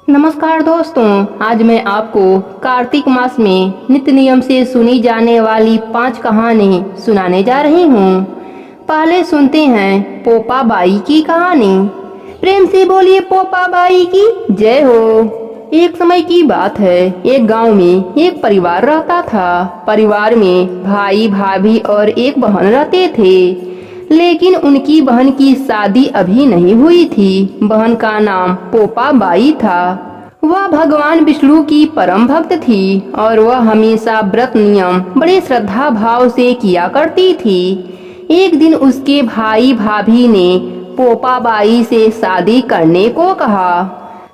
नमस्कार दोस्तों, आज मैं आपको कार्तिक मास में नित्य नियम से सुनी जाने वाली 5 कहानी सुनाने जा रही हूँ। पहले सुनते हैं पोपा बाई की कहानी। प्रेम से बोलिए पोपा बाई की जय हो। एक समय की बात है, एक गांव में एक परिवार रहता था। परिवार में भाई भाभी और एक बहन रहते थे, लेकिन उनकी बहन की शादी अभी नहीं हुई थी। बहन का नाम पोपा बाई था। वह भगवान विष्णु की परम भक्त थी और वह हमेशा व्रत नियम बड़े श्रद्धा भाव से किया करती थी। एक दिन उसके भाई भाभी ने पोपा बाई से शादी करने को कहा।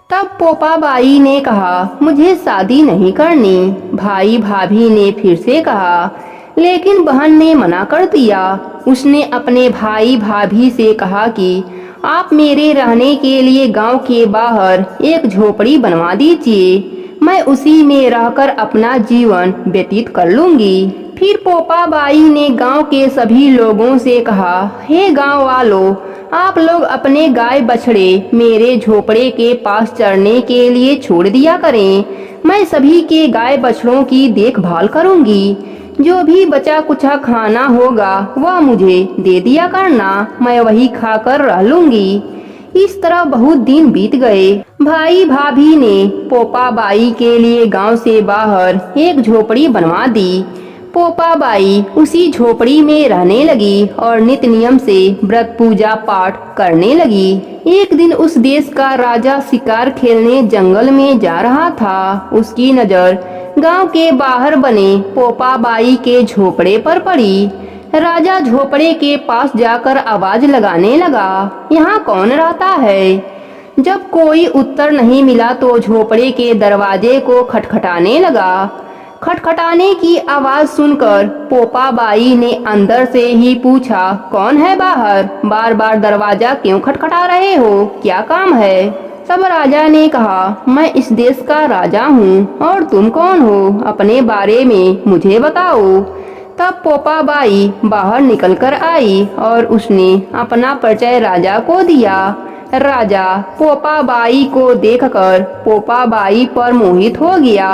तब पोपा बाई ने कहा, मुझे शादी नहीं करनी। भाई भाभी ने फिर से कहा, लेकिन बहन ने मना कर दिया। उसने अपने भाई भाभी से कहा कि आप मेरे रहने के लिए गांव के बाहर एक झोपड़ी बनवा दीजिए, मैं उसी में रहकर अपना जीवन व्यतीत कर लूंगी। फिर पोपा बाई ने गांव के सभी लोगों से कहा, हे गांव वालों, आप लोग अपने गाय बछड़े मेरे झोपड़े के पास चरने के लिए छोड़ दिया करें। मैं सभी के गाय बछड़ों की देखभाल करूंगी। जो भी बचा कुचा खाना होगा वह मुझे दे दिया करना, मैं वही खाकर रह लूंगी। इस तरह बहुत दिन बीत गए। भाई भाभी ने पोपा बाई के लिए गांव से बाहर एक झोपड़ी बनवा दी। पोपा बाई उसी झोपड़ी में रहने लगी और नित्य नियम से व्रत पूजा पाठ करने लगी। एक दिन उस देश का राजा शिकार खेलने जंगल में जा रहा था। उसकी नजर गांव के बाहर बने पोपा बाई के झोपड़े पर पड़ी। राजा झोपड़े के पास जाकर आवाज लगाने लगा, यहाँ कौन रहता है? जब कोई उत्तर नहीं मिला तो झोपड़े के दरवाजे को खटखटाने लगा। खटखटाने की आवाज सुनकर पोपा बाई ने अंदर से ही पूछा, कौन है बाहर? बार बार दरवाजा क्यों खटखटा रहे हो? क्या काम है? तब राजा ने कहा, मैं इस देश का राजा हूँ और तुम कौन हो? अपने बारे में मुझे बताओ। तब पोपा बाई बाहर निकलकर आई और उसने अपना परिचय राजा को दिया। राजा पोपा बाई को देखकर पोपा बाई पर मोहित हो गया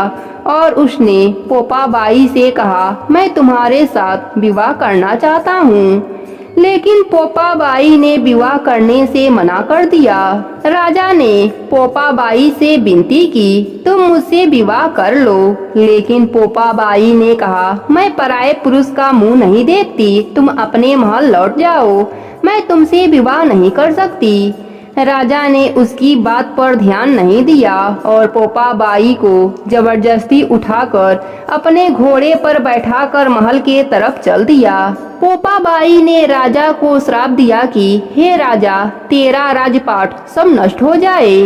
और उसने पोपा बाई से कहा, मैं तुम्हारे साथ विवाह करना चाहता हूँ। लेकिन पोपा बाई ने विवाह करने से मना कर दिया। राजा ने पोपा बाई से विनती की, तुम मुझसे विवाह कर लो। लेकिन पोपा बाई ने कहा, मैं पराये पुरुष का मुंह नहीं देखती, तुम अपने महल लौट जाओ, मैं तुमसे विवाह नहीं कर सकती। राजा ने उसकी बात पर ध्यान नहीं दिया और पोपा बाई को जबरदस्ती उठाकर अपने घोड़े पर बैठाकर महल के तरफ चल दिया। पोपा बाई ने राजा को श्राप दिया कि हे राजा, तेरा राजपाट सब नष्ट हो जाए।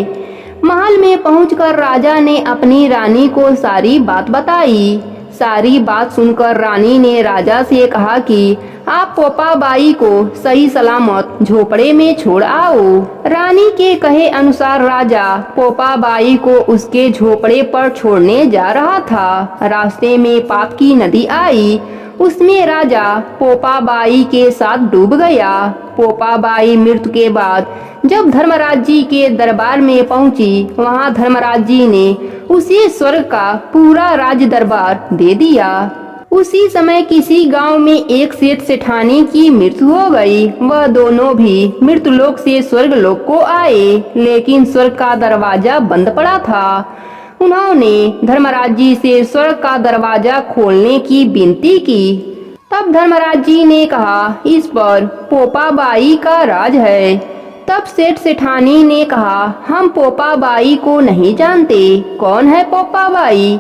महल में पहुंचकर राजा ने अपनी रानी को सारी बात बताई। सारी बात सुनकर रानी ने राजा से कहा कि आप पोपा बाई को सही सलामत झोपड़े में छोड़ आओ। रानी के कहे अनुसार राजा पोपा बाई को उसके झोपड़े पर छोड़ने जा रहा था। रास्ते में पाप की नदी आई, उसमें राजा पोपा बाई के साथ डूब गया। पोपा बाई मृत्यु के बाद जब धर्मराज जी के दरबार में पहुंची, वहां धर्मराज जी ने उसे स्वर्ग का पूरा राज दरबार दे दिया। उसी समय किसी गांव में एक सेठ सेठानी की मृत्यु हो गई। वह दोनों भी मृत्यु लोक से स्वर्ग लोक को आए, लेकिन स्वर्ग का दरवाजा बंद पड़ा था। उन्होंने धर्मराज जी से स्वर्ग का दरवाजा खोलने की विनती की। तब धर्मराज जी ने कहा, इस पर पोपा बाई का राज है। तब सेठ सेठानी ने कहा, हम पोपा बाई को नहीं जानते, कौन है पोपा बाई?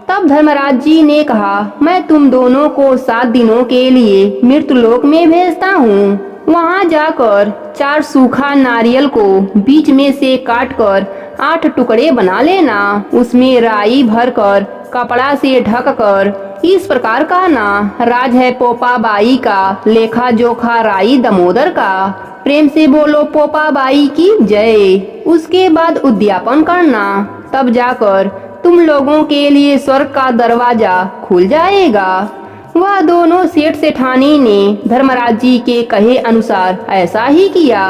तब धर्मराज जी ने कहा, मैं तुम दोनों को 7 दिनों के लिए मृत्यु लोक में भेजता हूँ। वहाँ जाकर 4 सूखा नारियल को बीच में से काटकर 8 टुकड़े बना लेना। उसमें राई भरकर कपड़ा से ढककर इस प्रकार कहना, राज है पोपा बाई का, लेखा जोखा राई दमोदर का। प्रेम से बोलो पोपा बाई की जय। उसके बाद उद्यापन करना, तब जाकर तुम लोगों के लिए स्वर्ग का दरवाजा खुल जाएगा। वह दोनों सेठ सेठानी ने धर्मराज जी के कहे अनुसार ऐसा ही किया।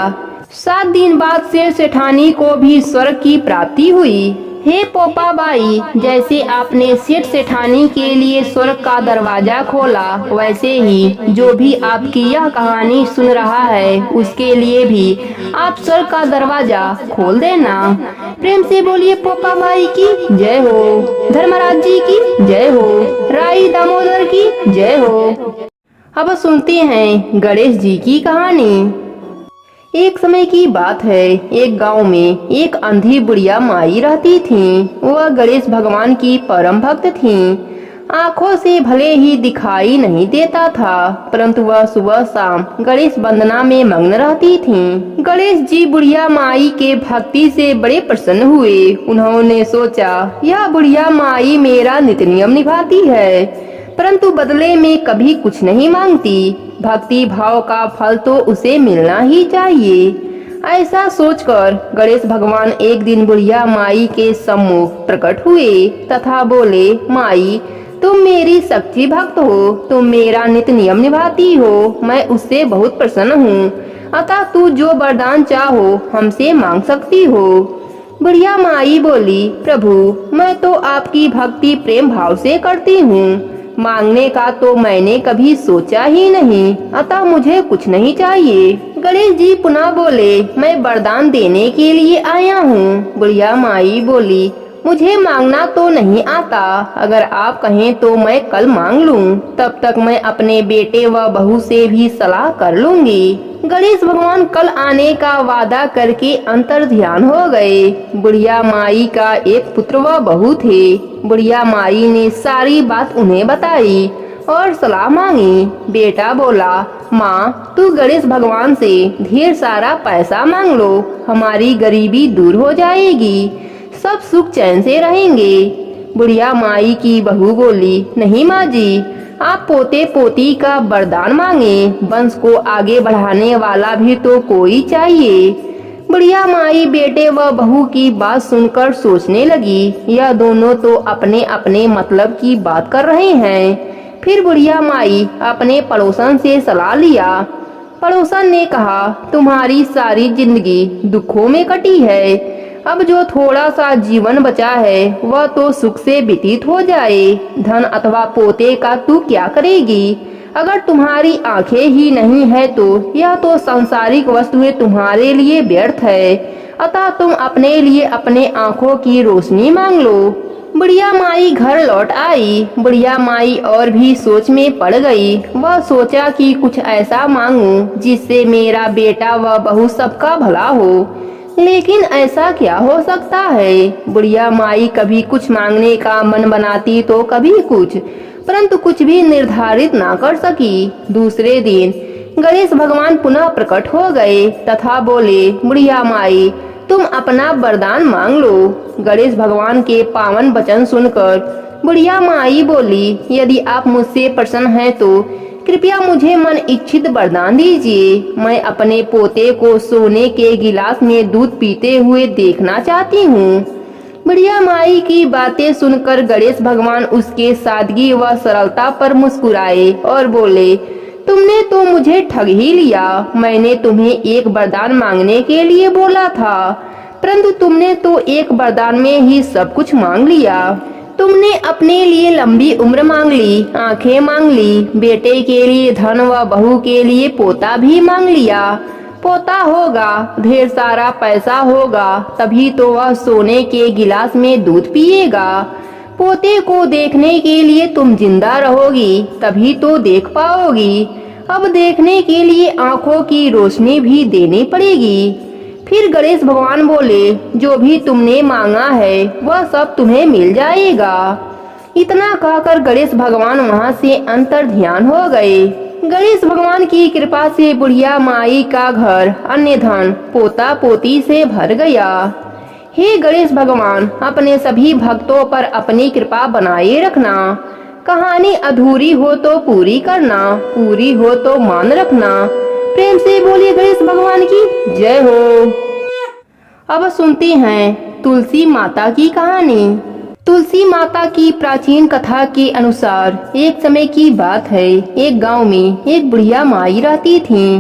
7 दिन बाद शेर सेठानी को भी स्वर्ग की प्राप्ति हुई। हे पोपा बाई, जैसे आपने सेठ सेठानी के लिए स्वर्ग का दरवाजा खोला, वैसे ही जो भी आपकी यह कहानी सुन रहा है उसके लिए भी आप स्वर्ग का दरवाजा खोल देना। प्रेम से बोलिए पोपा बाई की जय हो, धर्मराज जी की जय हो, राई दामोदर की जय हो। अब सुनते हैं गणेश जी की कहानी। एक समय की बात है, एक गांव में एक अंधी बुढ़िया माई रहती थी। वह गणेश भगवान की परम भक्त थी। आंखों से भले ही दिखाई नहीं देता था, परंतु वह सुबह शाम गणेश वंदना में मग्न रहती थी। गणेश जी बुढ़िया माई के भक्ति से बड़े प्रसन्न हुए। उन्होंने सोचा, यह बुढ़िया माई मेरा नित्य नियम निभाती है, परंतु बदले में कभी कुछ नहीं मांगती। भक्ति भाव का फल तो उसे मिलना ही चाहिए। ऐसा सोचकर गणेश भगवान एक दिन बुढ़िया माई के सम्मुख प्रकट हुए तथा बोले, माई, तुम मेरी सच्ची भक्त हो, तुम मेरा नित्य नियम निभाती हो, मैं उससे बहुत प्रसन्न हूँ, अतः तू जो वरदान चाहो हमसे मांग सकती हो। बुढ़िया माई बोली, प्रभु, मैं तो आपकी भक्ति प्रेम भाव से करती हूँ, मांगने का तो मैंने कभी सोचा ही नहीं, अतः मुझे कुछ नहीं चाहिए। गणेश जी पुनः बोले, मैं वरदान देने के लिए आया हूँ। बुढ़िया माई बोली, मुझे मांगना तो नहीं आता, अगर आप कहें तो मैं कल मांग लूं, तब तक मैं अपने बेटे व बहू से भी सलाह कर लूंगी। गणेश भगवान कल आने का वादा करके अंतर ध्यान हो गए। बुढ़िया माई का एक पुत्र व बहू थे। बुढ़िया माई ने सारी बात उन्हें बताई और सलाह मांगी। बेटा बोला, माँ, तू गणेश भगवान से ढेर सारा पैसा मांग लो, हमारी गरीबी दूर हो जाएगी, सब सुख चैन से रहेंगे। बुढ़िया माई की बहू बोली, नहीं माँ जी, आप पोते पोती का वरदान मांगे, वंश को आगे बढ़ाने वाला भी तो कोई चाहिए। बुढ़िया माई बेटे व बहू की बात सुनकर सोचने लगी, यह दोनों तो अपने अपने मतलब की बात कर रहे हैं। फिर बुढ़िया माई अपने पड़ोसन से सलाह लिया। पड़ोसन ने कहा, तुम्हारी सारी जिंदगी दुखों में कटी है, अब जो थोड़ा सा जीवन बचा है वह तो सुख से व्यतीत हो जाए। धन अथवा पोते का तू क्या करेगी? अगर तुम्हारी आंखें ही नहीं है तो यह तो सांसारिक वस्तुएं तुम्हारे लिए व्यर्थ है, अतः तुम अपने लिए अपने आंखों की रोशनी मांग लो। बुढ़िया माई घर लौट आई। बुढ़िया माई और भी सोच में पड़ गई। वह सोचा कि कुछ ऐसा मांगूं जिससे मेरा बेटा व बहू सबका भला हो, लेकिन ऐसा क्या हो सकता है? बुढ़िया माई कभी कुछ मांगने का मन बनाती तो कभी कुछ, परंतु कुछ भी निर्धारित ना कर सकी। दूसरे दिन गणेश भगवान पुनः प्रकट हो गए तथा बोले, बुढ़िया माई, तुम अपना वरदान मांग लो। गणेश भगवान के पावन वचन सुनकर बुढ़िया माई बोली, यदि आप मुझसे प्रसन्न हैं तो कृपया मुझे मन इच्छित वरदान दीजिए। मैं अपने पोते को सोने के गिलास में दूध पीते हुए देखना चाहती हूँ। बुढ़िया माई की बातें सुनकर गणेश भगवान उसके सादगी व सरलता पर मुस्कुराए और बोले, तुमने तो मुझे ठग ही लिया। मैंने तुम्हें एक वरदान मांगने के लिए बोला था, परंतु तुमने तो एक वरदान में ही सब कुछ मांग लिया। तुमने अपने लिए लंबी उम्र मांग ली, आंखें मांग ली, बेटे के लिए धन व बहू के लिए पोता भी मांग लिया। पोता होगा, ढेर सारा पैसा होगा, तभी तो वह सोने के गिलास में दूध पिएगा। पोते को देखने के लिए तुम जिंदा रहोगी, तभी तो देख पाओगी। अब देखने के लिए आंखों की रोशनी भी देनी पड़ेगी। फिर गणेश भगवान बोले, जो भी तुमने मांगा है वह सब तुम्हें मिल जाएगा। इतना कहकर गणेश भगवान वहां से अंतर ध्यान हो गए। गणेश भगवान की कृपा से बुढ़िया माई का घर अन्य धन पोता पोती से भर गया। हे गणेश भगवान, अपने सभी भक्तों पर अपनी कृपा बनाए रखना। कहानी अधूरी हो तो पूरी करना, पूरी हो तो मान रखना। प्रेम से बोलिए गणेश भगवान की जय हो। अब सुनते हैं तुलसी माता की कहानी। तुलसी माता की प्राचीन कथा के अनुसार एक समय की बात है, एक गांव में एक बुढ़िया माई रहती थी।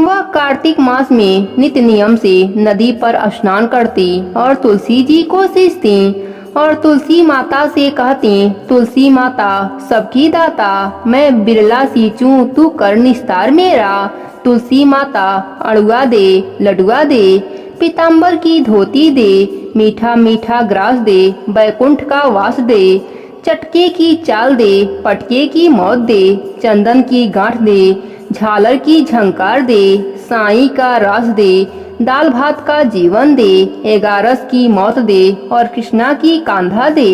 वह कार्तिक मास में नित्य नियम से नदी पर स्नान करती और तुलसी जी को सींचती और तुलसी माता से कहती, तुलसी माता सबकी दाता, मैं बिरला सींचूं तू कर निस्तार मेरा। तुलसी माता अड़ुआ दे, लडुआ दे, पीताम्बर की धोती दे, मीठा मीठा ग्रास दे, बैकुंठ का वास दे, चटके की चाल दे, पटके की मौत दे, चंदन की गांठ दे, झालर की झंकार दे, साईं का रास दे, दाल भात का जीवन दे, 11 की मौत दे और कृष्णा की कांधा दे।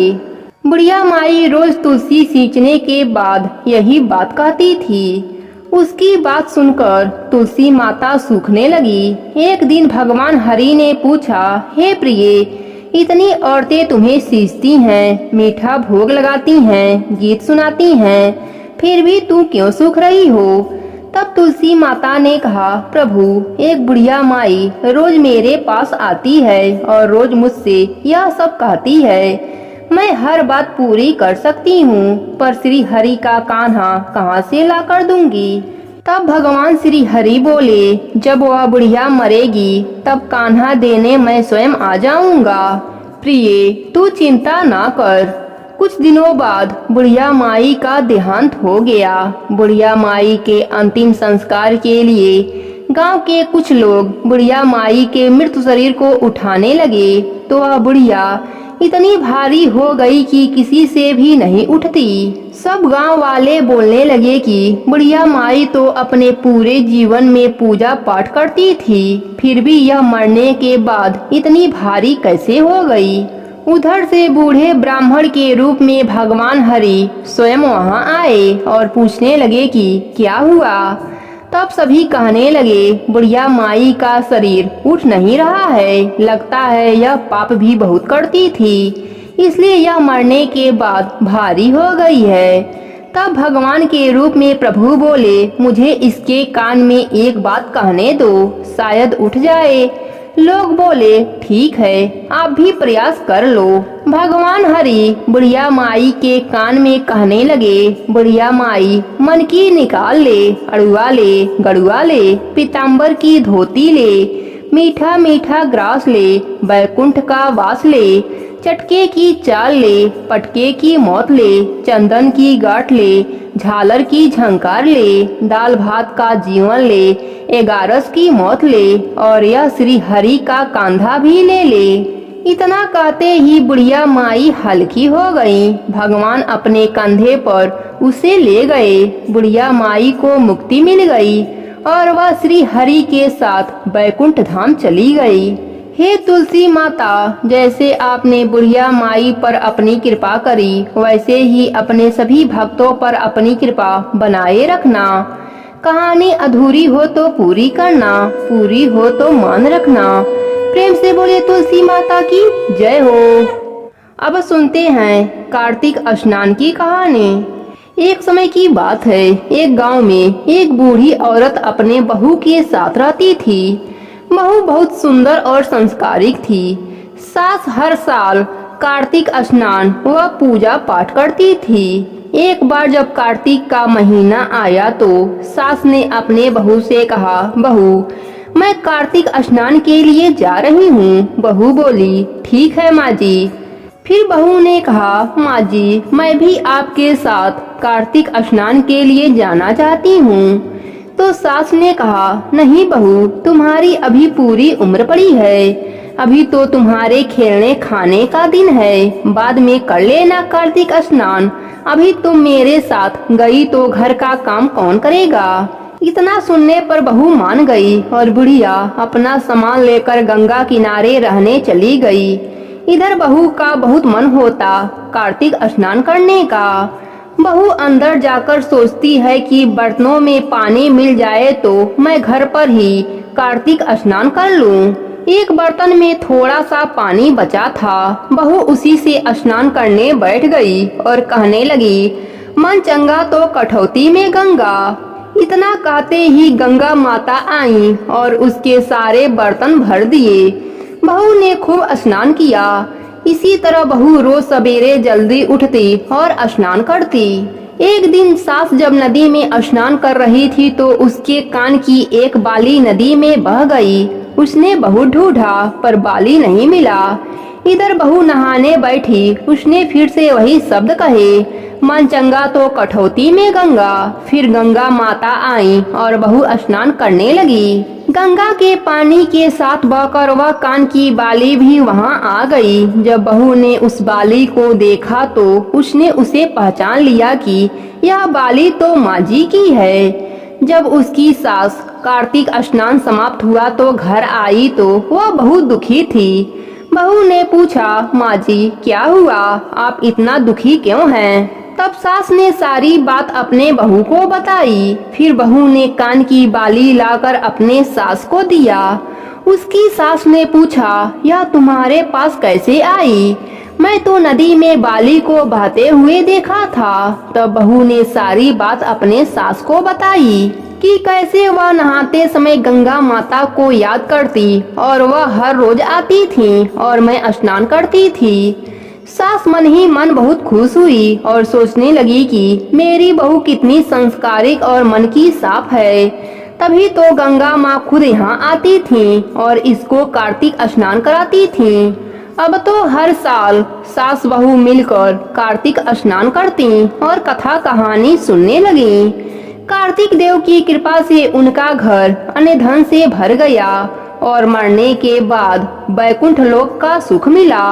बुढ़िया माई रोज तुलसी सींचने के बाद यही बात कहती थी। उसकी बात सुनकर तुलसी माता सूखने लगी। एक दिन भगवान हरि ने पूछा, हे प्रिय, इतनी औरतें तुम्हें सींचती हैं, मीठा भोग लगाती हैं, गीत सुनाती हैं, फिर भी तू क्यों सूख रही हो? तब तुलसी माता ने कहा, प्रभु, एक बुढ़िया माई रोज मेरे पास आती है और रोज मुझसे यह सब कहती है। मैं हर बात पूरी कर सकती हूँ, पर श्री हरि का कान्हा कहाँ से ला कर दूंगी? तब भगवान श्री हरि बोले, जब वह बुढ़िया मरेगी तब कान्हा देने मैं स्वयं आ जाऊंगा। प्रिय, तू चिंता ना कर। कुछ दिनों बाद बुढ़िया माई का देहांत हो गया। बुढ़िया माई के अंतिम संस्कार के लिए गांव के कुछ लोग बुढ़िया माई के मृत शरीर को उठाने लगे, तो वह बुढ़िया इतनी भारी हो गई कि किसी से भी नहीं उठती। सब गांव वाले बोलने लगे कि बुढ़िया माई तो अपने पूरे जीवन में पूजा पाठ करती थी, फिर भी यह मरने के बाद इतनी भारी कैसे हो गई। उधर से बूढ़े ब्राह्मण के रूप में भगवान हरि स्वयं वहां आए और पूछने लगे कि क्या हुआ। तब सभी कहने लगे, बुढ़िया माई का शरीर उठ नहीं रहा है, लगता है यह पाप भी बहुत करती थी, इसलिए यह मरने के बाद भारी हो गई है। तब भगवान के रूप में प्रभु बोले, मुझे इसके कान में एक बात कहने दो, शायद उठ जाए। लोग बोले, ठीक है, आप भी प्रयास कर लो। भगवान हरि बुढ़िया माई के कान में कहने लगे, बुढ़िया माई, मन की निकाल ले, अड़ुआ ले, गड़ुआ ले, पीताम्बर की धोती ले, मीठा मीठा ग्रास ले, बैकुंठ का वास ले, चटके की चाल ले, पटके की मौत ले, चंदन की गांठ ले, झालर की झंकार ले, दाल भात का जीवन ले, 11 की मौत ले और यह श्री हरि का कांधा भी ले ले। इतना कहते ही बुढ़िया माई हल्की हो गई। भगवान अपने कंधे पर उसे ले गए। बुढ़िया माई को मुक्ति मिल गई और वह श्री हरि के साथ बैकुंठ धाम चली गई। हे तुलसी माता, जैसे आपने बुढ़िया माई पर अपनी कृपा करी, वैसे ही अपने सभी भक्तों पर अपनी कृपा बनाए रखना। कहानी अधूरी हो तो पूरी करना, पूरी हो तो मान रखना। प्रेम से बोले तुलसी माता की जय हो। अब सुनते हैं कार्तिक स्नान की कहानी। एक समय की बात है, एक गांव में एक बूढ़ी औरत अपने बहू के साथ रहती थी। बहू बहुत सुंदर और संस्कारिक थी। सास हर साल कार्तिक स्नान व पूजा पाठ करती थी। एक बार जब कार्तिक का महीना आया तो सास ने अपने बहू से कहा, बहू, मैं कार्तिक स्नान के लिए जा रही हूँ। बहू बोली, ठीक है माँ जी। फिर बहू ने कहा, माँ जी, मैं भी आपके साथ कार्तिक स्नान के लिए जाना चाहती हूँ। तो सास ने कहा, नहीं बहू, तुम्हारी अभी पूरी उम्र पड़ी है, अभी तो तुम्हारे खेलने खाने का दिन है, बाद में कर लेना कार्तिक स्नान। अभी तुम मेरे साथ गई तो घर का काम कौन करेगा। इतना सुनने पर बहू मान गई और बुढ़िया अपना सामान लेकर गंगा किनारे रहने चली गई। इधर बहू का बहुत मन होता कार्तिक स्नान करने का। बहू अंदर जाकर सोचती है कि बर्तनों में पानी मिल जाए तो मैं घर पर ही कार्तिक स्नान कर लूं। एक बर्तन में थोड़ा सा पानी बचा था। बहू उसी से स्नान करने बैठ गई और कहने लगी, मन चंगा तो कठौती में गंगा। इतना कहते ही गंगा माता आई और उसके सारे बर्तन भर दिए। बहू ने खूब स्नान किया। इसी तरह बहू रोज सवेरे जल्दी उठती और स्नान करती। एक दिन सास जब नदी में स्नान कर रही थी तो उसके कान की एक बाली नदी में बह गई। उसने बहुत ढूंढा पर बाली नहीं मिला। इधर बहू नहाने बैठी, उसने फिर से वही शब्द कहे, मन चंगा तो कठौती में गंगा। फिर गंगा माता आई और बहू स्नान करने लगी। गंगा के पानी के साथ बहकर वह कान की बाली भी वहां आ गई। जब बहू ने उस बाली को देखा तो उसने उसे पहचान लिया कि यह बाली तो माँ जी की है। जब उसकी सास कार्तिक स्नान समाप्त हुआ तो घर आई तो वह बहुत दुखी थी। बहू ने पूछा, माँ जी क्या हुआ, आप इतना दुखी क्यों हैं? तब सास ने सारी बात अपने बहू को बताई। फिर बहू ने कान की बाली लाकर अपने सास को दिया। उसकी सास ने पूछा, यह तुम्हारे पास कैसे आई? मैं तो नदी में बाली को बहते हुए देखा था। तब बहू ने सारी बात अपने सास को बताई कि कैसे वह नहाते समय गंगा माता को याद करती और वह हर रोज आती थी और मैं स्नान करती थी। सास मन ही मन बहुत खुश हुई और सोचने लगी कि मेरी बहू कितनी संस्कारिक और मन की साफ है। तभी तो गंगा माँ खुद यहाँ आती थी और इसको कार्तिक स्नान कराती थी। अब तो हर साल सास बहू मिलकर कार्तिक स्नान करती और कथा कहानी सुनने लगी। कार्तिक देव की कृपा से उनका घर अन्य धन से भर गया और मरने के बाद बैकुंठ लोक का सुख मिला।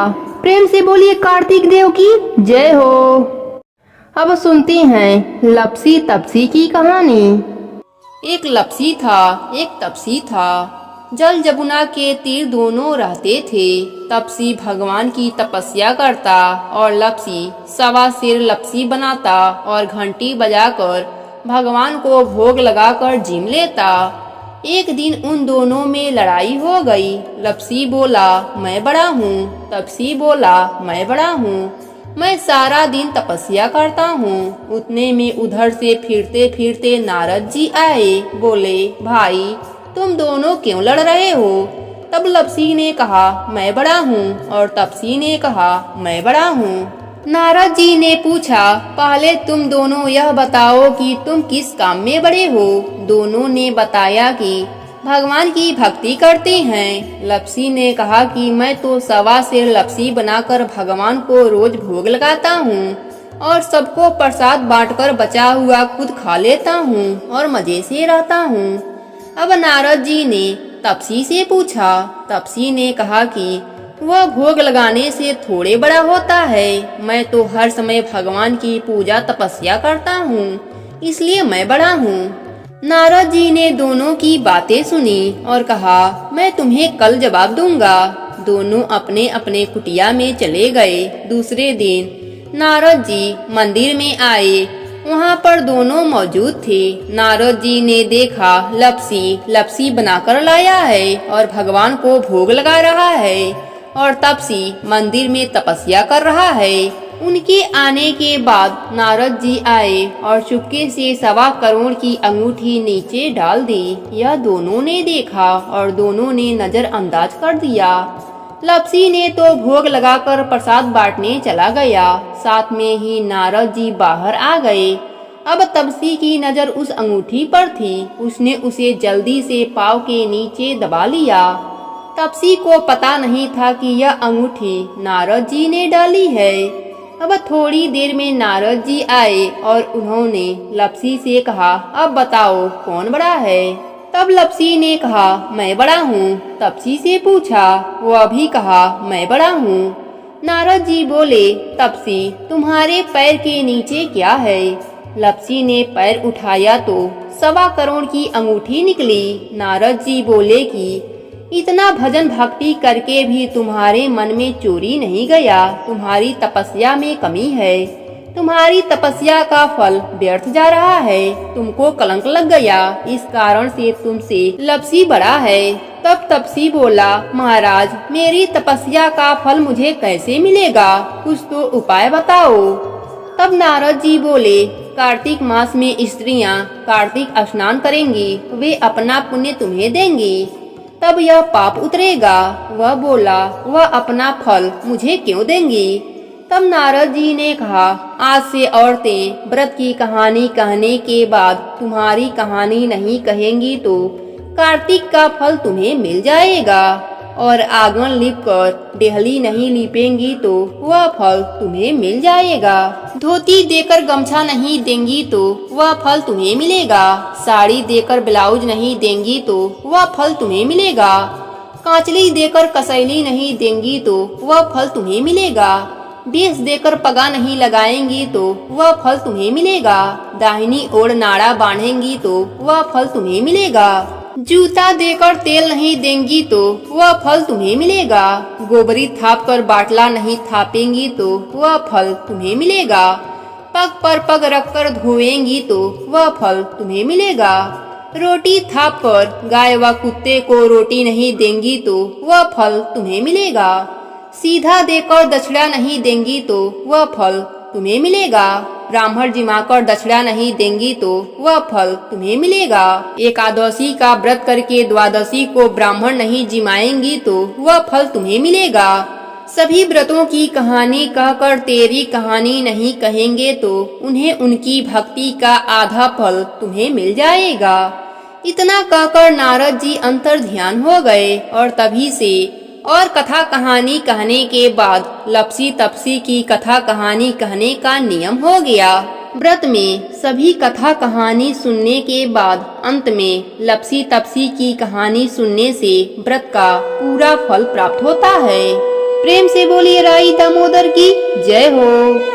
प्रेम से बोलिए कार्तिक देव की जय हो। अब सुनते हैं लपसी तपसी की कहानी। एक लपसी था, एक तपसी था। जल जमुना के तीर दोनों रहते थे। तपसी भगवान की तपस्या करता और लपसी सवा सिर लपसी बनाता और घंटी बजाकर भगवान को भोग लगाकर जिम लेता। एक दिन उन दोनों में लड़ाई हो गई। लपसी बोला, मैं बड़ा हूँ। तपसी बोला, मैं बड़ा हूँ, मैं सारा दिन तपस्या करता हूँ। उतने में उधर से फिरते फिरते नारद जी आए। बोले, भाई तुम दोनों क्यों लड़ रहे हो? तब लपसी ने कहा, मैं बड़ा हूँ, और तपसी ने कहा, मैं बड़ा हूँ। नारद जी ने पूछा, पहले तुम दोनों यह बताओ कि तुम किस काम में बड़े हो? दोनों ने बताया कि भगवान की भक्ति करते हैं। लपसी ने कहा कि मैं तो सवा सिर लपसी बनाकर भगवान को रोज भोग लगाता हूँ और सबको प्रसाद बांटकर बचा हुआ खुद खा लेता हूँ और मजे से रहता हूँ। अब नारद जी ने तपसी से पूछा। तपसी ने कहा कि वह भोग लगाने से थोड़े बड़ा होता है। मैं तो हर समय भगवान की पूजा तपस्या करता हूँ, इसलिए मैं बड़ा हूँ। नारद जी ने दोनों की बातें सुनी और कहा, मैं तुम्हें कल जवाब दूंगा। दोनों अपने अपने कुटिया में चले गए। दूसरे दिन नारद जी मंदिर में आए। वहाँ पर दोनों मौजूद थे। नारद जी ने देखा लपसी लपसी बनाकर लाया है और भगवान को भोग लगा रहा है और तपसी मंदिर में तपस्या कर रहा है। उनके आने के बाद नारद जी आए और चुपके से 1.25 करोड़ की अंगूठी नीचे डाल दी। यह दोनों ने देखा और दोनों ने नजरअंदाज कर दिया। लपसी ने तो भोग लगाकर प्रसाद बांटने चला गया। साथ में ही नारद जी बाहर आ गए। अब तपसी की नजर उस अंगूठी पर थी। उसने उसे जल्दी से पाँव के नीचे दबा लिया। तपसी को पता नहीं था कि यह अंगूठी नारद जी ने डाली है। अब थोड़ी देर में नारद जी आए और उन्होंने लपसी से कहा, अब बताओ कौन बड़ा है? तब लपसी ने कहा, मैं बड़ा हूँ। तपसी से पूछा, वह भी कहा, मैं बड़ा हूँ। नारद जी बोले, तपसी तुम्हारे पैर के नीचे क्या है? लपसी ने पैर उठाया तो 1.25 करोड़ की अंगूठी निकली। नारद जी बोले कि इतना भजन भक्ति करके भी तुम्हारे मन में चोरी नहीं गया। तुम्हारी तपस्या में कमी है। तुम्हारी तपस्या का फल व्यर्थ जा रहा है। तुमको कलंक लग गया, इस कारण से तुमसे लपसी बड़ा है। तब तपसी बोला, महाराज मेरी तपस्या का फल मुझे कैसे मिलेगा? कुछ तो उपाय बताओ। तब नारद जी बोले, कार्तिक मास में स्त्रियां कार्तिक स्नान करेंगी, वे अपना पुण्य तुम्हें देंगी, तब यह पाप उतरेगा। वह बोला, वह अपना फल मुझे क्यों देंगी? तब नारद जी ने कहा, आज से औरतें व्रत की कहानी कहने के बाद तुम्हारी कहानी नहीं कहेंगी तो कार्तिक का फल तुम्हें मिल जाएगा, और आंगन लीप कर डेहली नहीं लीपेंगी तो वह फल तुम्हें मिल जाएगा। धोती देकर गमछा नहीं देंगी तो वह फल तुम्हें मिलेगा। साड़ी देकर ब्लाउज नहीं देंगी तो वह फल तुम्हें मिलेगा। कांचली देकर कसैली नहीं देंगी तो वह फल तुम्हें मिलेगा। बेस देकर पगा नहीं लगाएंगी तो वह फल तुम्हें मिलेगा। दाहिनी ओर नाड़ा बांधेंगी तो वह फल तुम्हें मिलेगा। जूता देकर तेल नहीं देंगी तो वह फल तुम्हें मिलेगा। गोबरी थाप कर बाटला नहीं थापेंगी तो वह फल तुम्हें मिलेगा। पग पर पग रखकर धोएंगी तो वह फल तुम्हें मिलेगा। रोटी थाप कर गाय व कुत्ते को रोटी नहीं देंगी तो वह फल तुम्हें मिलेगा। सीधा देकर दक्षिणा नहीं देंगी तो वह फल तुम्हें मिलेगा। ब्राह्मण जिमाकर दक्षिणा नहीं देंगी तो वह फल तुम्हें मिलेगा। एकादशी का व्रत करके द्वादशी को ब्राह्मण नहीं जिमाएंगी तो वह फल तुम्हें मिलेगा। सभी व्रतों की कहानी कहकर तेरी कहानी नहीं कहेंगे तो उन्हें उनकी भक्ति का आधा फल तुम्हें मिल जाएगा। इतना कहकर नारद जी अंतर ध्यान हो गए और तभी से और कथा कहानी कहने के बाद लपसी तपसी की कथा कहानी कहने का नियम हो गया। व्रत में सभी कथा कहानी सुनने के बाद अंत में लपसी तपसी की कहानी सुनने से व्रत का पूरा फल प्राप्त होता है। प्रेम से बोलिए राई दामोदर की जय हो।